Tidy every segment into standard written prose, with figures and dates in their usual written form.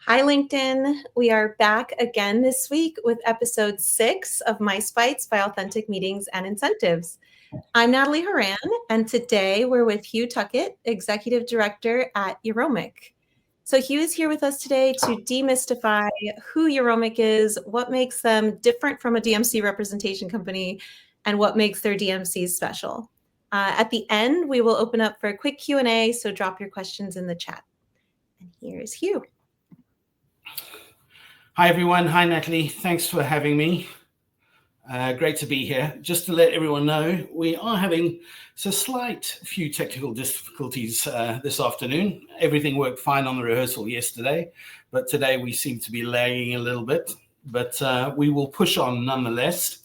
Hi, LinkedIn. We are back again this week with episode 6 of Mice Bites by Authentic Meetings and Incentives. I'm Natalie Horan, and today we're with Hugh Tuckett, Executive Director at Euromic. So Hugh is here with us today to demystify who Euromic is, what makes them different from a DMC representation company, and what makes their DMCs special. At the end, we will open up for a quick Q&A, so drop your questions in the chat. And here's Hugh. Hi, everyone. Hi, Natalie. Thanks for having me. Great to be here. Just to let everyone know, we are having a slight few technical difficulties this afternoon. Everything worked fine on the rehearsal yesterday, but today we seem to be lagging a little bit, but we will push on nonetheless.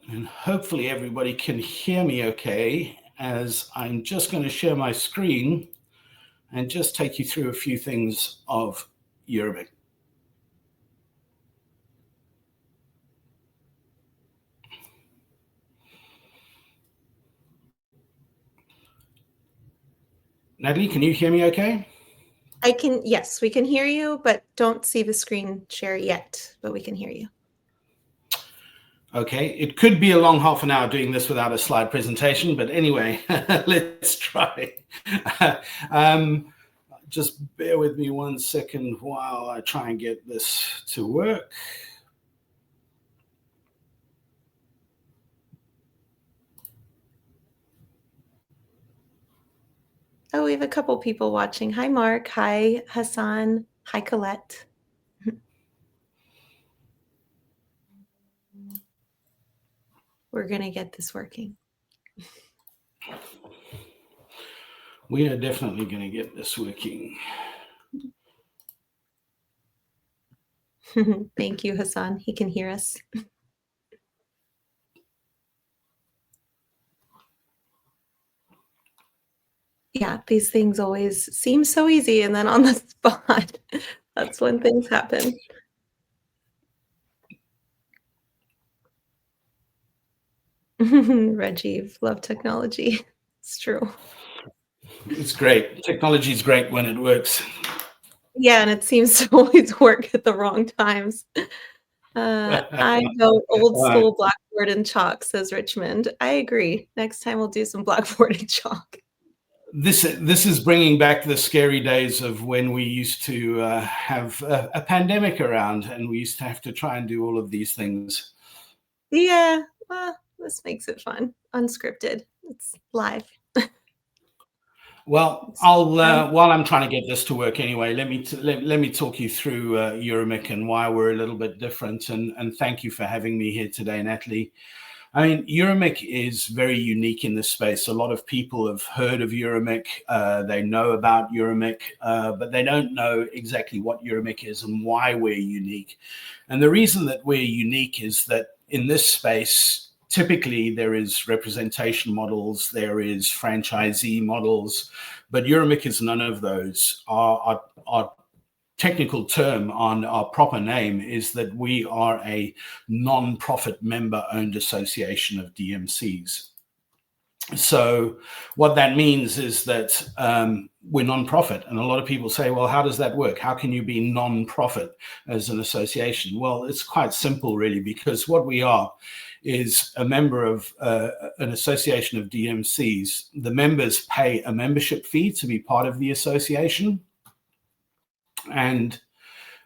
And hopefully everybody can hear me okay, as I'm just going to share my screen and just take you through a few things of Euromic. Natalie, can you hear me okay? Yes, we can hear you, but don't see the screen share yet, but we can hear you. Okay, it could be a long half an hour doing this without a slide presentation, but anyway, let's try. Just bear with me 1 second while I try and get this to work. Oh, we have a couple people watching. Hi, Mark. Hi, Hassan. Hi, Colette. We're going to get this working. We are definitely going to get this working. Thank you, Hassan. He can hear us. Yeah, these things always seem so easy, and then on the spot, that's when things happen. Rajiv, love technology. It's true. It's great. Technology is great when it works. Yeah, and it seems to always work at the wrong times. I go old school Blackboard and chalk, says Richmond. I agree. Next time we'll do some Blackboard and chalk. This is bringing back the scary days of when we used to have a pandemic around, and we used to have to try and do all of these things. Yeah, well, this makes it fun. Unscripted. It's live. Well, I'll while I'm trying to get this to work anyway, let me talk you through Euromic and why we're a little bit different. And thank you for having me here today, Natalie. I mean, Euromic is very unique in this space. A lot of people have heard of Euromic. They know about Euromic, but they don't know exactly what Euromic is and why we're unique. And the reason that we're unique is that in this space, typically there is representation models, there is franchisee models, but Euromic is none of those. Our technical term on our proper name is that we are a non-profit member-owned association of DMCs. So what that means is that we're non-profit, and a lot of people say, well, how does that work? How can you be non-profit as an association? Well, it's quite simple, really, because what we are is a member of an association of DMCs. The members pay a membership fee to be part of the association, and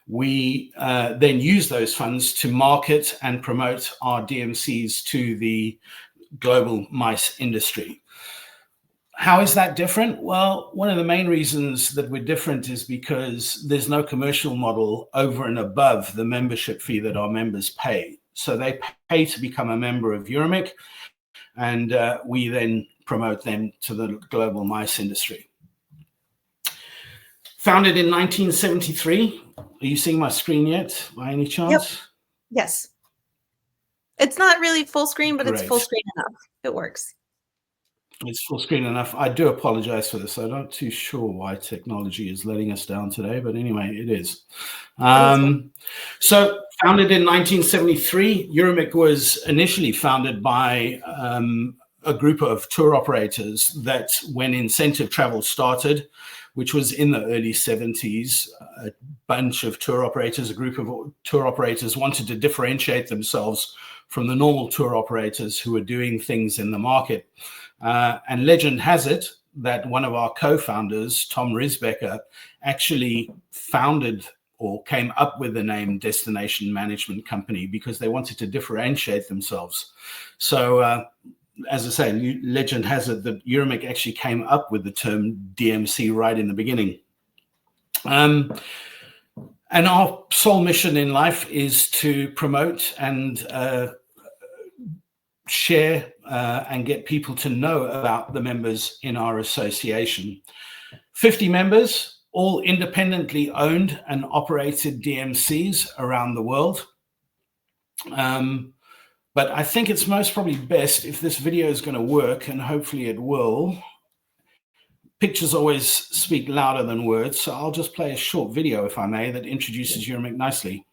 we then use those funds to market and promote our DMCs to the global mice industry. How is that different? Well, one of the main reasons that we're different is because there's no commercial model over and above the membership fee that our members pay. So they pay to become a member of Euromic, and we then promote them to the global mice industry. Founded in 1973. Are you seeing my screen yet, by any chance? Yep. Yes. It's not really full screen, but Great. It's full screen enough. It works. It's full screen enough. I do apologize for this. I'm not too sure why technology is letting us down today, but anyway, it is. So founded in 1973, Euromic was initially founded by a group of tour operators that when incentive travel started, which was in the early 70s, a bunch of tour operators, a group of tour operators wanted to differentiate themselves from the normal tour operators who were doing things in the market. And legend has it that one of our co-founders, Tom Risbecker, actually founded or came up with the name Destination Management Company because they wanted to differentiate themselves. So, as I say, legend has it that Euromic actually came up with the term DMC right in the beginning. And our sole mission in life is to promote and share and get people to know about the members in our association. 50 members, all independently owned and operated DMCs around the world. But I think it's most probably best if this video is going to work, and hopefully it will. Pictures always speak louder than words, so I'll just play a short video, if I may, that introduces Euromic nicely.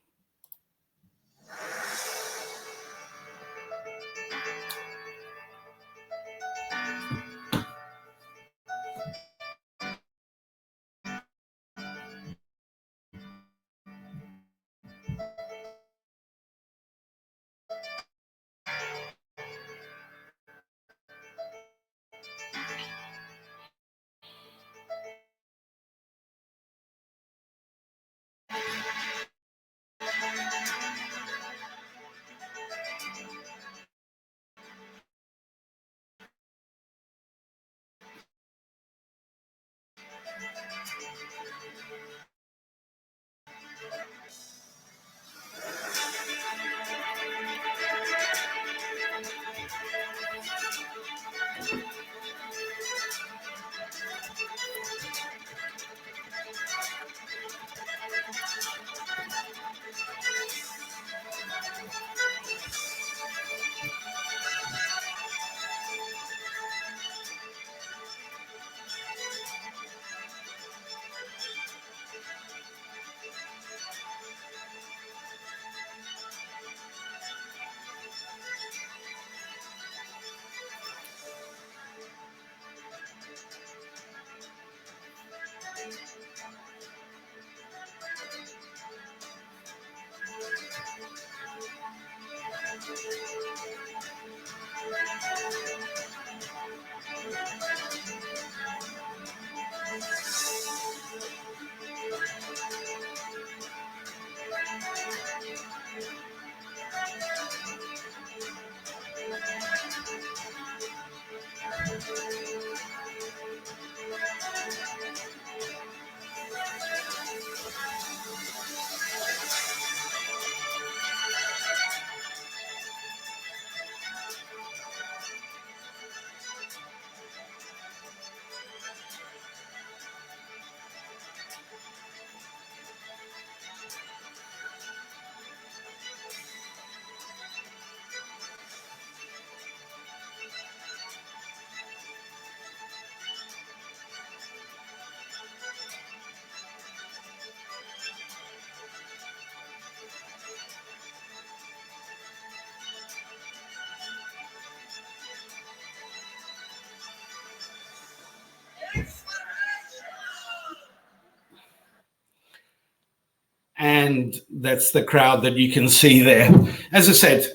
And that's the crowd that you can see there. As I said,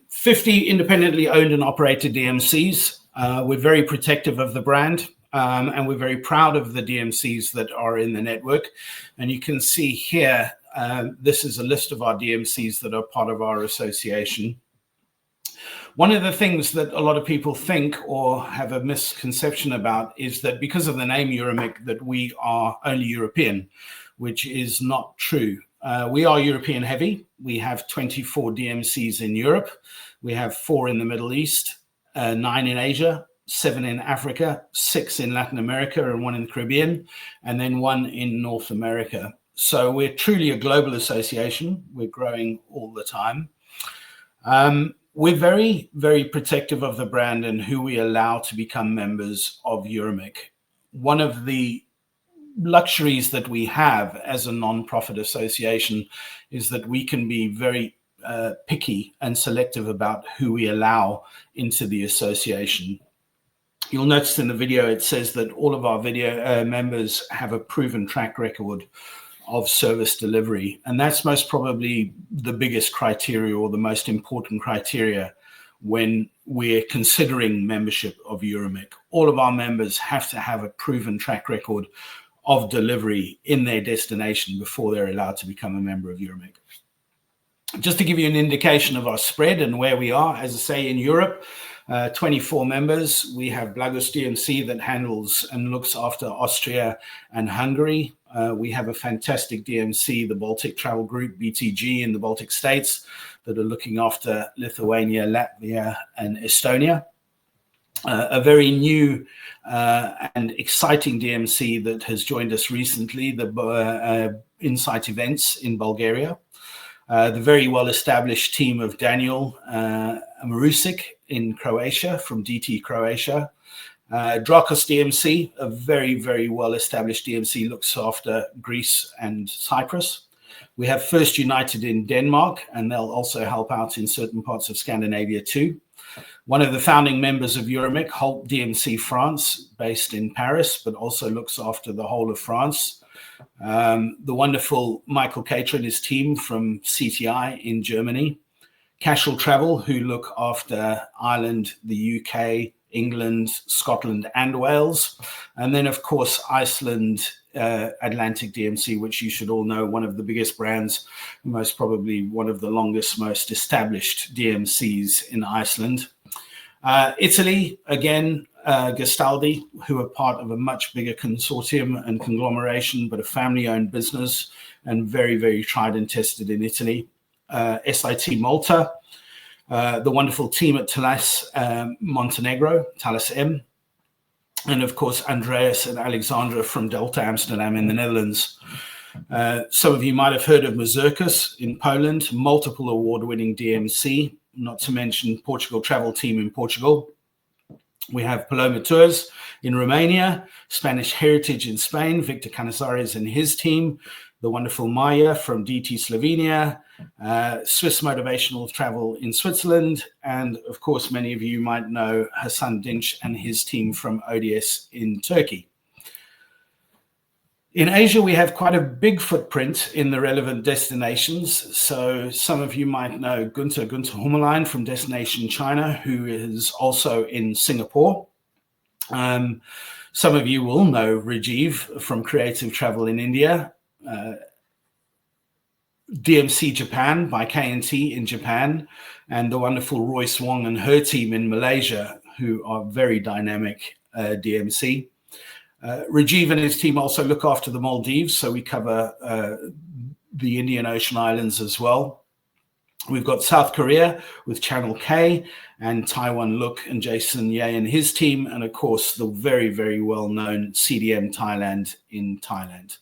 50 independently owned and operated DMCs. We're very protective of the brand, and we're very proud of the DMCs that are in the network. And you can see here, this is a list of our DMCs that are part of our association. One of the things that a lot of people think or have a misconception about is that because of the name Euromic, that we are only European, which is not true. We are European heavy. We have 24 DMCs in Europe. We have 4 in the Middle East, 9 in Asia, 7 in Africa, 6 in Latin America, and 1 in the Caribbean, and then 1 in North America. So we're truly a global association. We're growing all the time. We're very, very protective of the brand and who we allow to become members of Euromic. One of the luxuries that we have as a non-profit association is that we can be very picky and selective about who we allow into the association. You'll notice in the video it says that all of our video members have a proven track record of service delivery, and that's most probably the biggest criteria or the most important criteria when we're considering membership of Euromic. All of our members have to have a proven track record of delivery in their destination before they're allowed to become a member of Euromic. Just to give you an indication of our spread and where we are, as I say, in Europe, 24 members. We have Blagus DMC that handles and looks after Austria and Hungary. We have a fantastic DMC, the Baltic Travel Group, BTG, in the Baltic States, that are looking after Lithuania, Latvia, and Estonia. A very new and exciting DMC that has joined us recently, the Insight Events in Bulgaria. The very well-established team of Daniel Marusic in Croatia from DT Croatia. Drakos DMC, a very, very well-established DMC, looks after Greece and Cyprus. We have First United in Denmark, and they'll also help out in certain parts of Scandinavia too. One of the founding members of Euromic, Holt DMC France, based in Paris, but also looks after the whole of France. The wonderful Michael Cater and his team from CTI in Germany. Casual Travel, who look after Ireland, the UK, England, Scotland, and Wales. And then, of course, Iceland Atlantic DMC, which you should all know, one of the biggest brands, most probably one of the longest, most established DMCs in Iceland. Italy, again, Gastaldi, who are part of a much bigger consortium and conglomeration, but a family-owned business and very, very tried and tested in Italy. SIT Malta, the wonderful team at Talas Montenegro, Talas M, and of course Andreas and Alexandra from Delta Amsterdam in the Netherlands. Some of you might have heard of Mazurkas in Poland, multiple award-winning DMC, not to mention Portugal Travel Team in Portugal. We have Paloma Tours in Romania, Spanish Heritage in Spain, Victor Canizares and his team, the wonderful Maya from DT Slovenia, Swiss Motivational Travel in Switzerland, and of course, many of you might know Hassan Dinch and his team from ODS in Turkey. In Asia, we have quite a big footprint in the relevant destinations. So some of you might know Gunther Hummerlein from Destination China, who is also in Singapore. Some of you will know Rajiv from Creative Travel in India. DMC Japan by KNT in Japan, and the wonderful Royce Wong and her team in Malaysia, who are very dynamic DMC. Rajiv and his team also look after the Maldives, so we cover the Indian Ocean Islands as well. We've got South Korea with Channel K, and Taiwan Look and Jason Ye and his team, and of course the very, very well-known CDM Thailand in Thailand.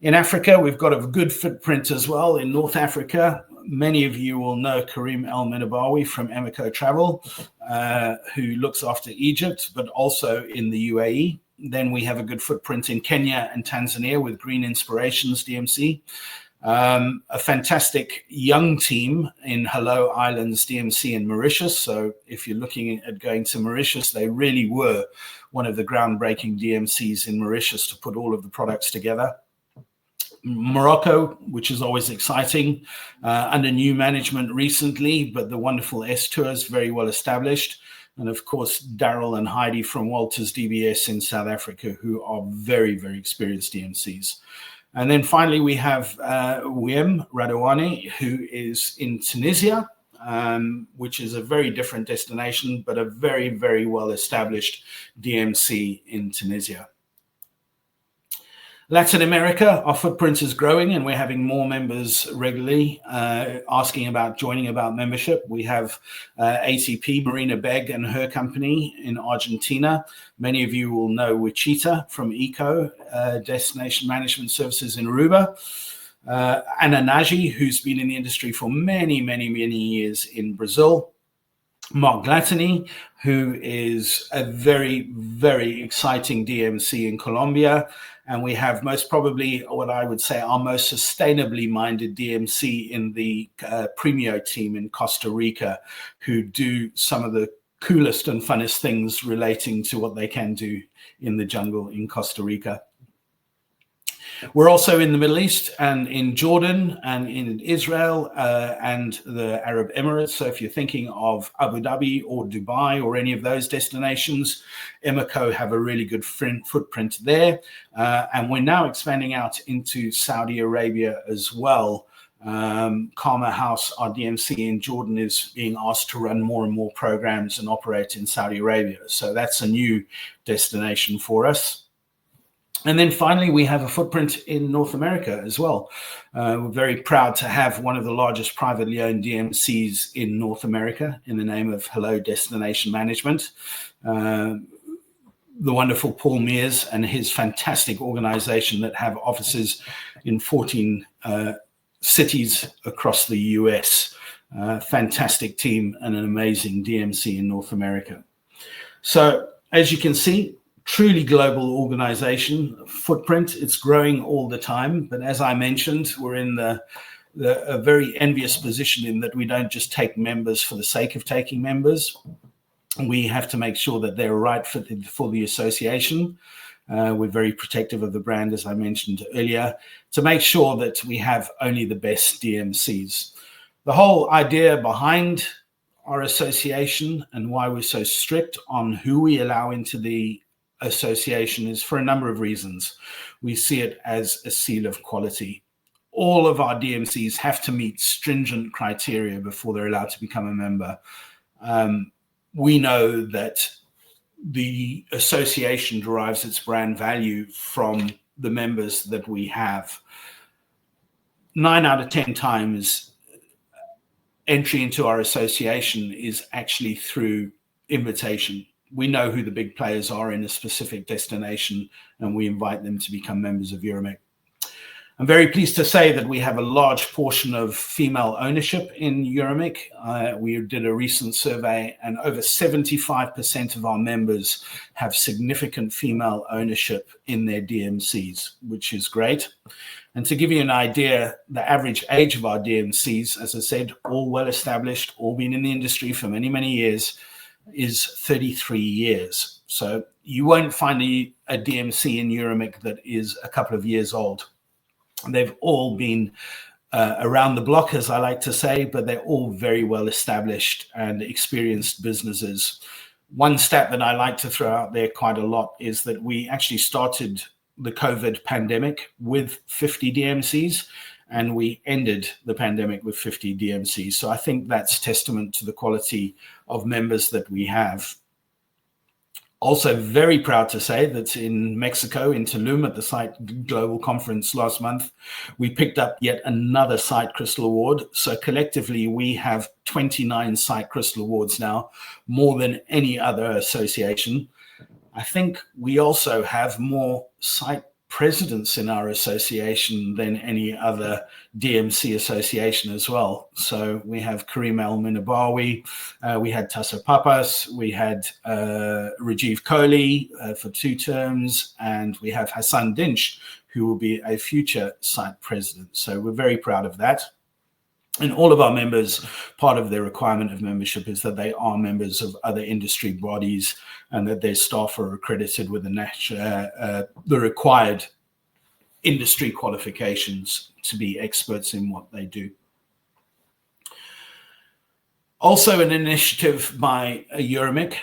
In Africa, we've got a good footprint as well. In North Africa, many of you will know Karim El Minabawi from Emico Travel, who looks after Egypt, but also in the UAE. Then we have a good footprint in Kenya and Tanzania with Green Inspirations DMC. A fantastic young team in Hello Islands DMC in Mauritius. So if you're looking at going to Mauritius, they really were one of the groundbreaking DMCs in Mauritius to put all of the products together. Morocco, which is always exciting, under new management recently, but the wonderful S Tours, very well established. And of course, Daryl and Heidi from Walters DBS in South Africa, who are very, very experienced DMCs. And then finally, we have Wim Radouani, who is in Tunisia, which is a very different destination, but a very, very well-established DMC in Tunisia. Latin America, our footprint is growing and we're having more members regularly asking about joining about membership. We have ATP, Marina Begg and her company in Argentina. Many of you will know Wichita from ECO, Destination Management Services in Aruba. Anna Nagy, who's been in the industry for many, many, many years in Brazil. Mark Glatany, who is a very, very exciting DMC in Colombia. And we have most probably what I would say our most sustainably minded DMC in the Premio team in Costa Rica, who do some of the coolest and funnest things relating to what they can do in the jungle in Costa Rica. We're also in the Middle East and in Jordan and in Israel and the Arab Emirates. So if you're thinking of Abu Dhabi or Dubai or any of those destinations, Emiko have a really good footprint there. And we're now expanding out into Saudi Arabia as well. Powerhouse, our DMC in Jordan, is being asked to run more and more programs and operate in Saudi Arabia. So that's a new destination for us. And then finally, we have a footprint in North America as well. We're very proud to have one of the largest privately owned DMCs in North America in the name of Hello Destination Management. The wonderful Paul Mears and his fantastic organization that have offices in 14 cities across the US. Fantastic team and an amazing DMC in North America. So as you can see, truly global organization footprint. It's growing all the time. But as I mentioned, we're in a very envious position in that we don't just take members for the sake of taking members. We have to make sure that they're right for the association. We're very protective of the brand, as I mentioned earlier, to make sure that we have only the best DMCs. The whole idea behind our association and why we're so strict on who we allow into the association is for a number of reasons. We see it as a seal of quality. All of our DMCs have to meet stringent criteria before they're allowed to become a member. We know that the association derives its brand value from the members that we have. 9 out of 10 times entry into our association is actually through invitation. We know who the big players are in a specific destination, and we invite them to become members of Euromic. I'm very pleased to say that we have a large portion of female ownership in Euromic. We did a recent survey, and over 75% of our members have significant female ownership in their DMCs, which is great. And to give you an idea, the average age of our DMCs, as I said, all well established, all been in the industry for many, many years, is 33 years. So you won't find a DMC in Euromic that is a couple of years old. They've all been around the block, as I like to say, but they're all very well established and experienced businesses. One stat that I like to throw out there quite a lot is that we actually started the COVID pandemic with 50 DMCs, and we ended the pandemic with 50 DMCs. So I think that's testament to the quality of members that we have. Also very proud to say that in Mexico, in Tulum at the Site Global Conference last month, we picked up yet another Site Crystal Award. So collectively, we have 29 Site Crystal Awards now, more than any other association. I think we also have more Site presidents in our association than any other DMC association as well. So we have Karim El Minabawi, we had Tasso Papas, we had Rajiv Kohli for 2 terms, and we have Hassan Dinch, who will be a future site president. So we're very proud of that. And all of our members, part of their requirement of membership is that they are members of other industry bodies and that their staff are accredited with the required industry qualifications to be experts in what they do. Also, an initiative by Euromic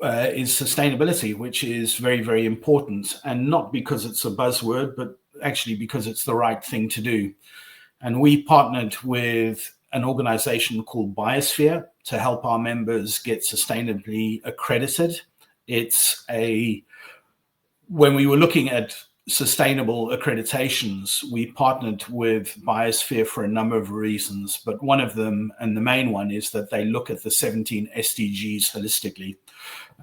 is sustainability, which is very, very important, and not because it's a buzzword, but actually because it's the right thing to do. And we partnered with an organization called Biosphere to help our members get sustainably accredited. When we were looking at sustainable accreditations, we partnered with Biosphere for a number of reasons, but one of them, and the main one, is that they look at the 17 SDGs holistically,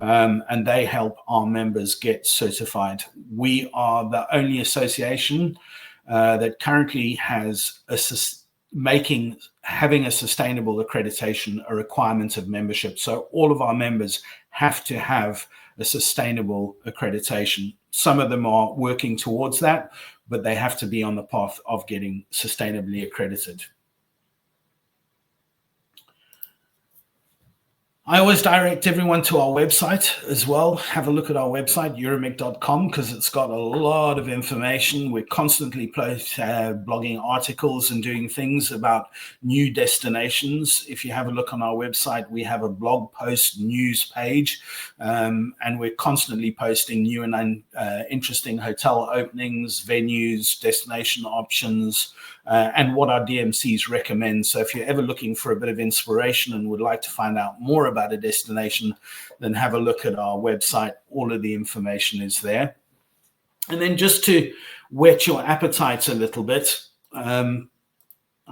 and they help our members get certified. We are the only association that currently has having a sustainable accreditation a requirement of membership. So all of our members have to have a sustainable accreditation. Some of them are working towards that, but they have to be on the path of getting sustainably accredited. I always direct everyone to our website as well. Have a look at our website, Euromic.com, because it's got a lot of information. We're constantly blogging articles and doing things about new destinations. If you have a look on our website, we have a blog post news page, and we're constantly posting new and interesting hotel openings, venues, destination options, and what our DMCs recommend. So if you're ever looking for a bit of inspiration and would like to find out more about a destination, then have a look at our website. All of the information is there. And then just to whet your appetites a little bit, I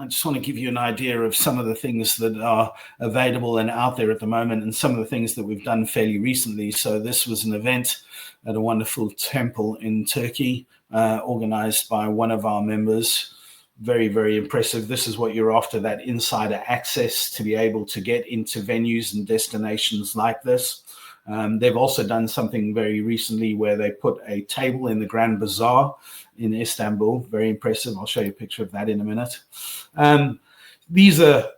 just want to give you an idea of some of the things that are available and out there at the moment, and some of the things that we've done fairly recently. So this was an event at a wonderful temple in Turkey, organized by one of our members. Very, very impressive. This is what you're after, that insider access to be able to get into venues and destinations like this. They've also done something very recently where they put a table in the Grand Bazaar in Istanbul. Very impressive. I'll show you a picture of that in a minute. These are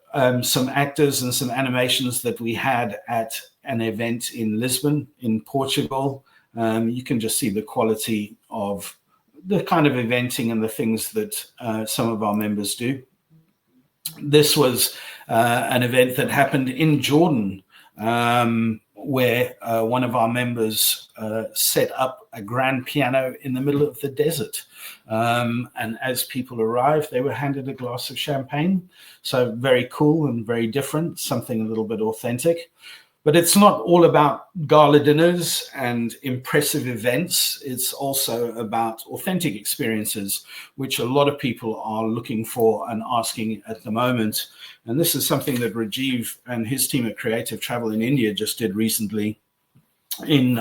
some actors and some animations that we had at an event in Lisbon, in Portugal. You can just see the quality of the kind of eventing and the things that some of our members do. This was an event that happened in Jordan, where one of our members set up a grand piano in the middle of the desert. And as people arrived, they were handed a glass of champagne. So very cool and very different, something a little bit authentic. But it's not all about gala dinners and impressive events. It's also about authentic experiences, which a lot of people are looking for and asking at the moment. And this is something that Rajiv and his team at Creative Travel in India just did recently in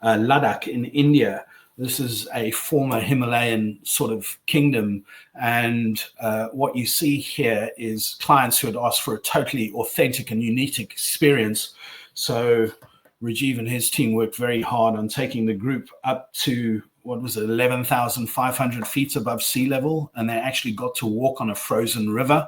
Ladakh in India. This is a former Himalayan sort of kingdom. And what you see here is clients who had asked for a totally authentic and unique experience. So Rajiv and his team worked very hard on taking the group up to, 11,500 feet above sea level. And they actually got to walk on a frozen river.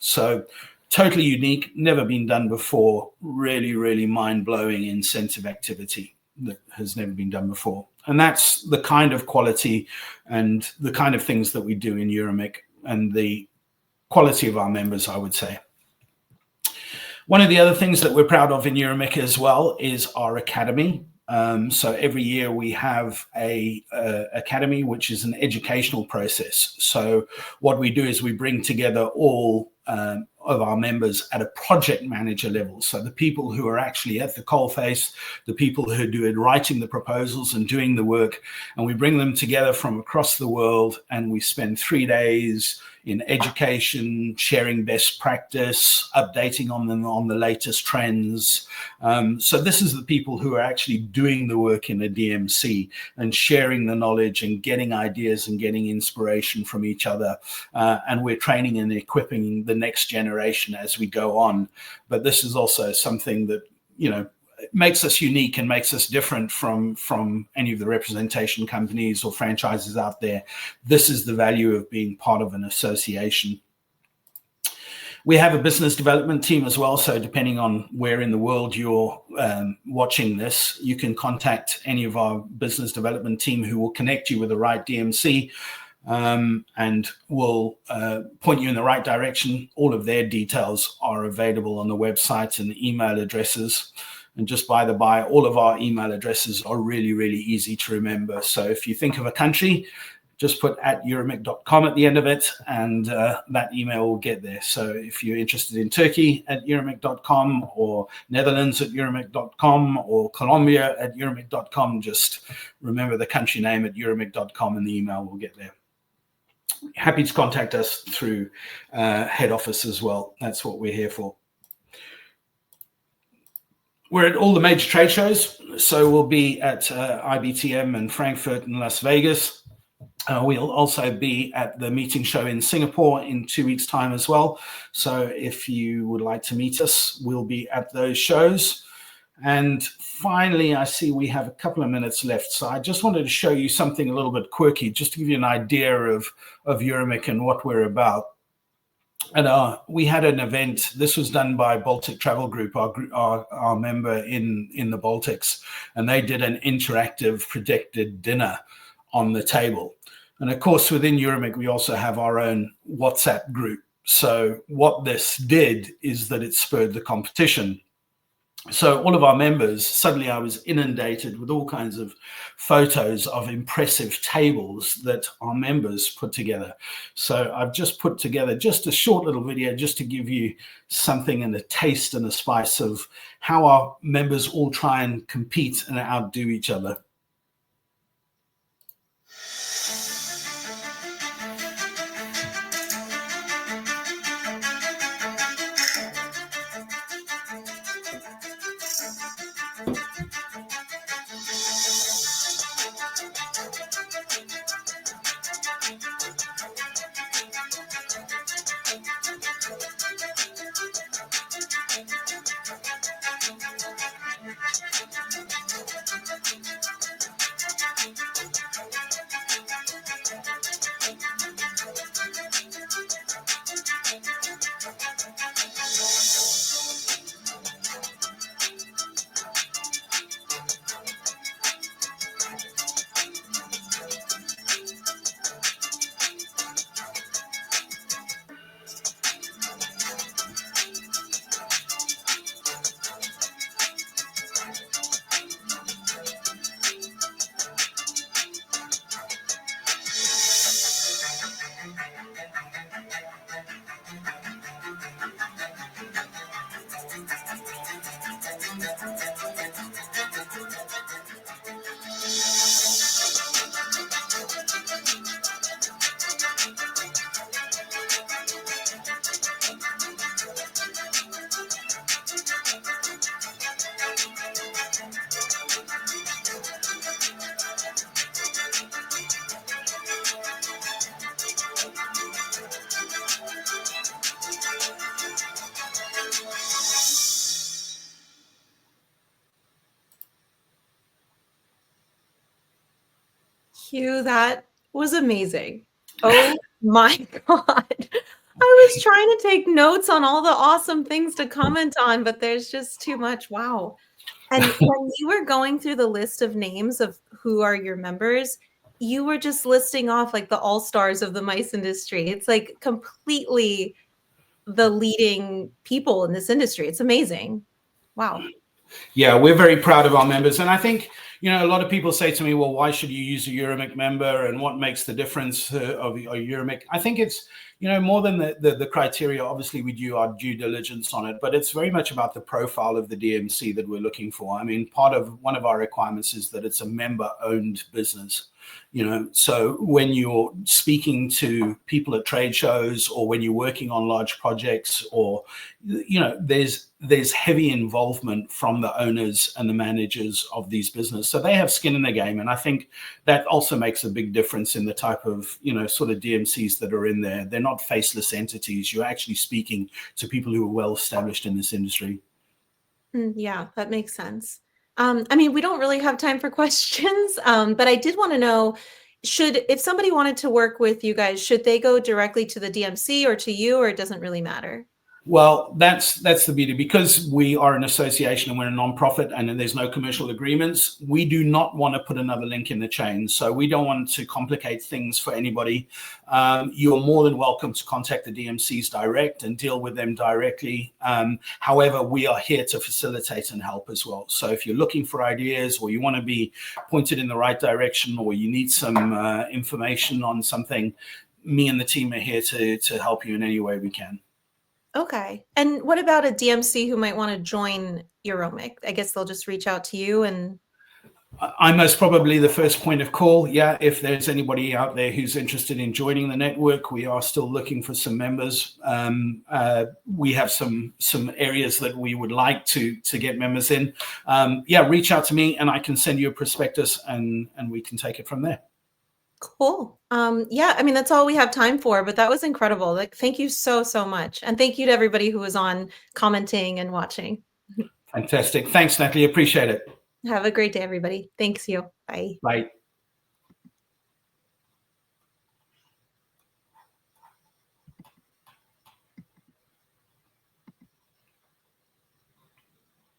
So totally unique, never been done before. Really, really mind-blowing incentive activity that has never been done before. And that's the kind of quality and the kind of things that we do in Euromic and the quality of our members, I would say. One of the other things that we're proud of in Euromic as well is our academy. So every year we have a academy, which is an educational process. So what we do is we bring together all of our members at a project manager level. So the people who are actually at the coalface, the people who do it, writing the proposals and doing the work, and we bring them together from across the world, and we spend 3 days in education, sharing best practice, updating on them on the latest trends. So this is the people who are actually doing the work in a DMC and sharing the knowledge and getting ideas and getting inspiration from each other. And we're training and equipping the next generation as we go on. But this is also something that, makes us unique and makes us different from any of the representation companies or franchises out there. This is the value of being part of an association. We have a business development team as well. So depending on where in the world you're watching this, you can contact any of our business development team who will connect you with the right DMC and will point you in the right direction. All of their details are available on the website and the email addresses. And just by the by, all of our email addresses are really, really easy to remember. So if you think of a country, just put @euromic.com at the end of it, and that email will get there. So if you're interested in Turkey, @euromic.com, or Netherlands @euromic.com, or Colombia @euromic.com, just remember the country name @euromic.com and the email will get there. Happy to contact us through head office as well. That's what we're here for. We're at all the major trade shows. So we'll be at IBTM in Frankfurt and Las Vegas. We'll also be at the meeting show in Singapore in 2 weeks' time as well. So if you would like to meet us, we'll be at those shows. And finally, I see we have a couple of minutes left. So I just wanted to show you something a little bit quirky, just to give you an idea of Euromic and what we're about. And we had an event. This was done by Baltic Travel Group, our member in the Baltics, and they did an interactive projected dinner on the table. And of course, within Euromic, we also have our own WhatsApp group. So what this did is that it spurred the competition. So all of our members, suddenly I was inundated with all kinds of photos of impressive tables that our members put together. So I've just put together just a short little video just to give you something and a taste and a spice of how our members all try and compete and outdo each other. Hugh, that was amazing. Oh my God. I was trying to take notes on all the awesome things to comment on, but there's just too much. Wow. And when you were going through the list of names of who are your members, you were just listing off like the all-stars of the mice industry. It's like completely the leading people in this industry. It's amazing. Wow. Yeah, we're very proud of our members. And I think, a lot of people say to me, well, why should you use a Euromic member and what makes the difference of a Euromic? I think it's, more than the criteria. Obviously, we do our due diligence on it, but it's very much about the profile of the DMC that we're looking for. I mean, one of our requirements is that it's a member-owned business. So when you're speaking to people at trade shows or when you're working on large projects or, there's heavy involvement from the owners and the managers of these businesses. So they have skin in the game. And I think that also makes a big difference in the type of, sort of DMCs that are in there. They're not faceless entities. You're actually speaking to people who are well established in this industry. Yeah, that makes sense. I mean, we don't really have time for questions, but I did want to know, if somebody wanted to work with you guys, should they go directly to the DMC or to you, or it doesn't really matter? Well, that's the beauty. Because we are an association and we're a nonprofit and there's no commercial agreements, we do not want to put another link in the chain. So we don't want to complicate things for anybody. You're more than welcome to contact the DMCs direct and deal with them directly. However, we are here to facilitate and help as well. So if you're looking for ideas or you want to be pointed in the right direction or you need some information on something, me and the team are here to help you in any way we can. Okay. And what about a DMC who might want to join Euromic? I guess they'll just reach out to you and... I'm most probably the first point of call. Yeah, if there's anybody out there who's interested in joining the network, we are still looking for some members. We have some areas that we would like to get members in. Yeah, reach out to me and I can send you a prospectus and we can take it from there. Cool. Yeah, I mean, that's all we have time for, but that was incredible. Like, thank you so much. And thank you to everybody who was on commenting and watching. Fantastic. Thanks, Natalie. Appreciate it. Have a great day, everybody. Thanks you. Bye. Bye.